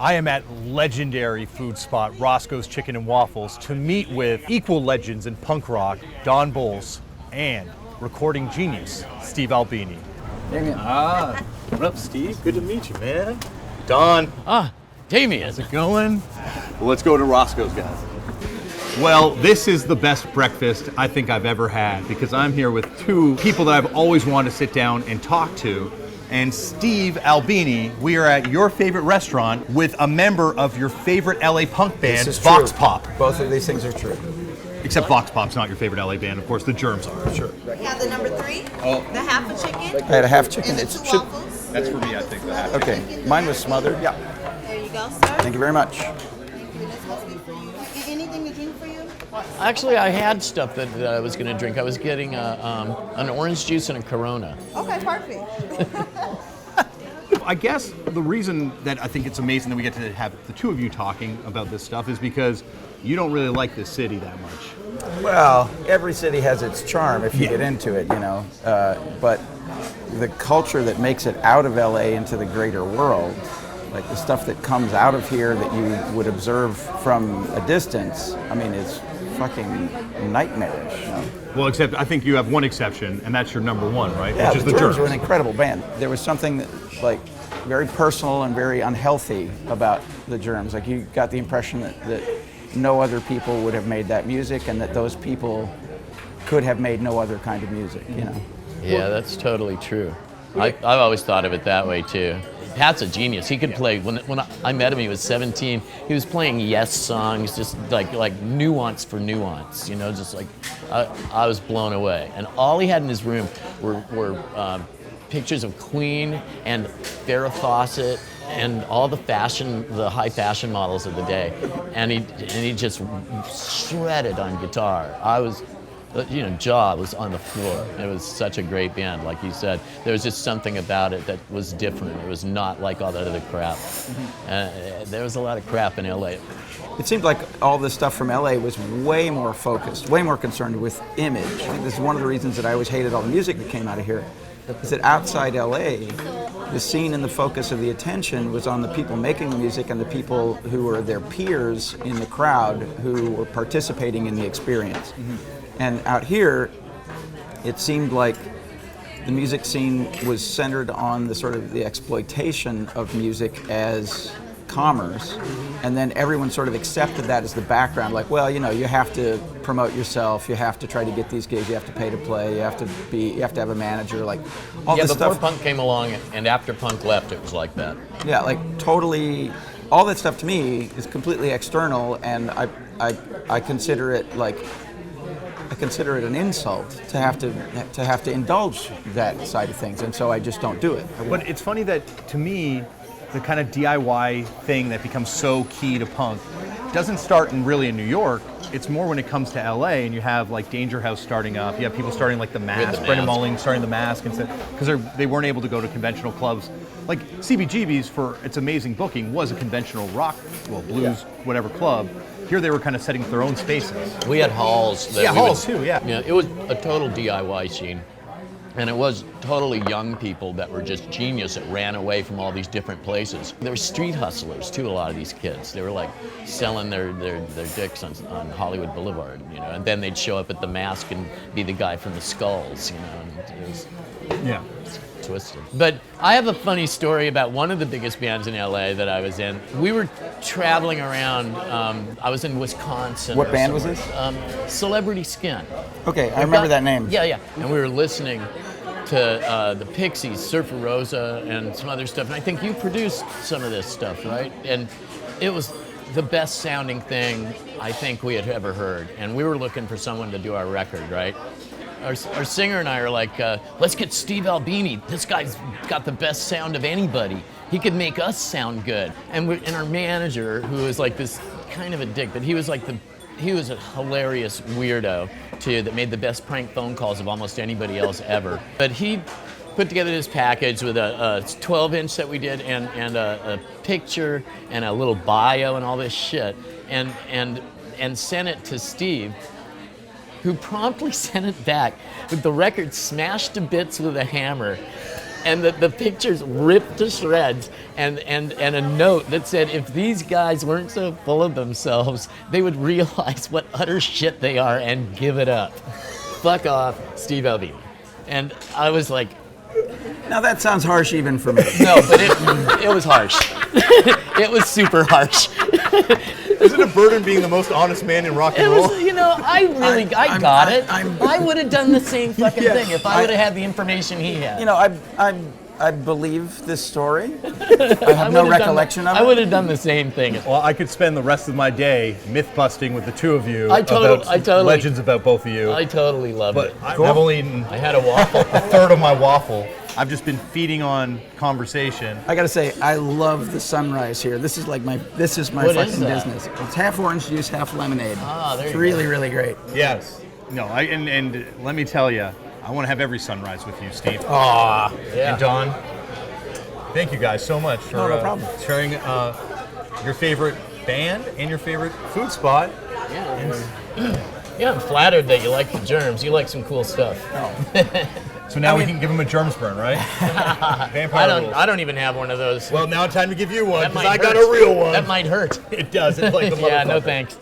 I am at legendary food spot Roscoe's Chicken and Waffles to meet with equal legends in punk rock, Don Bolles, and recording genius, Steve Albini. Damian. What up, Steve? Good to meet you, man. Don. Damian. How's it going? Well, let's go to Roscoe's, guys. Well, this is the best breakfast I think I've ever had because I'm here with two people that I've always wanted to sit down and talk to. And Steve Albini, we are at your favorite restaurant with a member of your favorite LA punk band, Vox Pop. Both of these things are true. Except Vox Pop's not your favorite LA band, of course, the Germs are. Sure. We have the number 3, the half a chicken. I had a half chicken. And the It's two waffles. That's for me, I think, the half. Okay, mine was smothered. Yeah. There you go, sir. Thank you very much. Thank you. That's what's good for you. Anything to drink for you? Actually, I had stuff that I was going to drink. I was getting an orange juice and a Corona. Okay, perfect. I guess the reason that I think it's amazing that we get to have the two of you talking about this stuff is because you don't really like this city that much. Well, every city has its charm if you get into it, you know. But the culture that makes it out of LA into the greater world, like the stuff that comes out of here that you would observe from a distance, I mean, it's fucking nightmarish. You know? Well, except I think you have one exception, and that's your number one, right? Yeah, Which is the the Germs Germs. were an incredible band. There was something that, like, very personal and very unhealthy about the Germs. Like, you got the impression that no other people would have made that music, and that those people could have made no other kind of music, you know. Yeah, that's totally true. I've always thought of it that way too. Pat's a genius. He could play. When I met him, he was 17. He was playing Yes songs, just like nuance for nuance. You know, just like I was blown away. And all he had in his room were pictures of Queen and Farrah Fawcett and all the high fashion models of the day. And he just shredded on guitar. Jaw was on the floor. It was such a great band, like you said. There was just something about it that was different. It was not like all that other crap. There was a lot of crap in LA. It seemed like all this stuff from LA was way more focused, way more concerned with image. I think this is one of the reasons that I always hated all the music that came out of here, is that outside LA, the scene and the focus of the attention was on the people making the music and the people who were their peers in the crowd who were participating in the experience. And out here, it seemed like the music scene was centered on the sort of the exploitation of music as commerce, and then everyone sort of accepted that as the background. Like, well, you know, you have to promote yourself, you have to try to get these gigs, you have to pay to play, you have to have a manager, like all this before stuff. punk came along and after punk left, it was like that. Yeah, like totally. All that stuff to me is completely external, and I consider it an insult to have to indulge that side of things, and so I just don't do it. But it's funny that, to me, the kind of DIY thing that becomes so key to punk doesn't start in New York. It's more when it comes to LA, and you have like Danger House starting up. You have people starting like The Mask, Brendan Mulling starting The Mask, because they weren't able to go to conventional clubs. Like CBGB's, for its amazing booking, was a conventional rock, blues, whatever club. Here they were kind of setting their own spaces. We had halls. Halls too, yeah. Yeah, it was a total DIY scene. And it was totally young people that were just genius that ran away from all these different places. There were street hustlers too, a lot of these kids. They were like selling their dicks on Hollywood Boulevard, you know, and then they'd show up at The Mask and be the guy from the Skulls, you know, and it was twisted. But I have a funny story about one of the biggest bands in LA that I was in. We were traveling around, I was in Wisconsin. What band was this? Celebrity Skin. Okay, I remember that name. Yeah. And we were listening to the Pixies, Surfer Rosa, and some other stuff. And I think you produced some of this stuff, right? And it was the best sounding thing I think we had ever heard. And we were looking for someone to do our record, right? Our singer and I are like, let's get Steve Albini. This guy's got the best sound of anybody. He could make us sound good. And our manager, who was like this kind of a dick, but he was like he was a hilarious weirdo too that made the best prank phone calls of almost anybody else ever. But he put together this package with a 12-inch that we did and a picture and a little bio and all this shit and sent it to Steve, who promptly sent it back with the record smashed to bits with a hammer and the pictures ripped to shreds, and a note that said, if these guys weren't so full of themselves, they would realize what utter shit they are and give it up. Fuck off, Steve Albini. And I was like, Now that sounds harsh even for me. no, but it was harsh. It was super harsh. Is it a burden being the most honest man in rock and It roll? was, I got it. I would have done the same fucking Yeah. thing if I would have had the information he had. You know, I believe this story. I have no recollection of it. I would have done the same thing. Well, I could spend the rest of my day myth busting with the two of you I about totally- legends about both of you. I totally loved but it. I've only eaten I had a waffle. a third of my waffle. I've just been feeding on conversation. I gotta say, I love the sunrise here. This is my What fucking is that? business. It's half orange juice, half lemonade. Ah, there it's you really, really great. Yes. No, and let me tell you, I want to have every sunrise with you, Steve. Yeah. And Don, thank you guys so much for No problem. sharing your favorite band and your favorite food spot. Yeah, I'm flattered that you like the germs. You like some cool stuff. So now we can give him a germs burn, right? Vampire rules. I don't even have one of those. Well, now time to give you one, That because might I got hurt. a real one. That might hurt. It does. It's like the Yeah, no motherfucker. thanks.